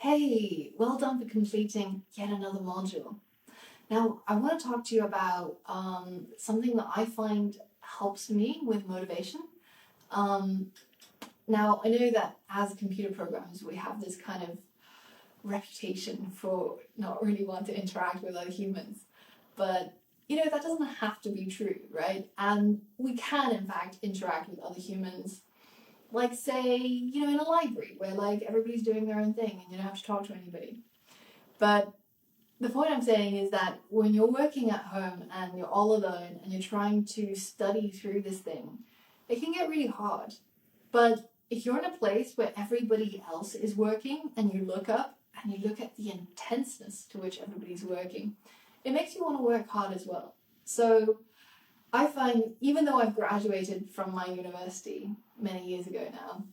Hey, well done for completing yet another module. Now, I want to talk to you about something that I find helps me with motivation. Um, Now, I know that as computer programmers, we have this kind of reputation for not really wanting to interact with other humans. But, that doesn't have to be true, right? And we can, in fact, interact with other humans, like, say, in a library where, like, everybody's doing their own thing and you don't have to talk to anybody. But the point I'm saying is that when you're working at home and you're all alone and you're trying to study through this thing, it can get really hard. But if you're in a place where everybody else is working and you look up and you look at the intenseness to which everybody's working, it makes you want to work hard as well. So I find, even though I've graduated from my university many years ago now,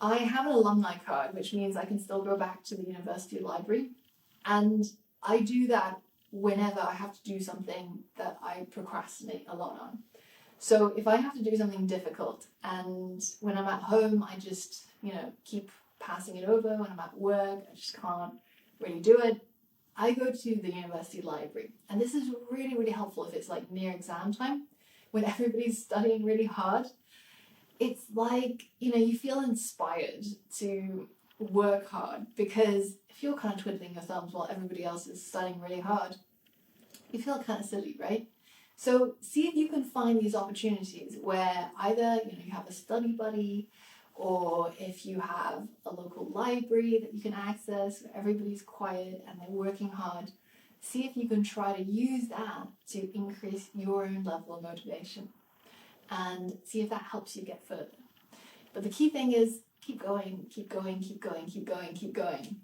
I have an alumni card, which means I can still go back to the university library. And I do that whenever I have to do something that I procrastinate a lot on. So if I have to do something difficult and when I'm at home, I just, keep passing it over. When I'm at work, I just can't really do it. I go to the university library. And this is really, really helpful if it's like near exam time when everybody's studying really hard. It's like, you feel inspired to work hard because if you're kind of twiddling your thumbs while everybody else is studying really hard, you feel kind of silly, right? So see if you can find these opportunities where either, you have a study buddy, or if you have a local library that you can access where everybody's quiet and they're working hard. See if you can try to use that to increase your own level of motivation and see if that helps you get further. But the key thing is keep going, keep going, keep going, keep going, keep going.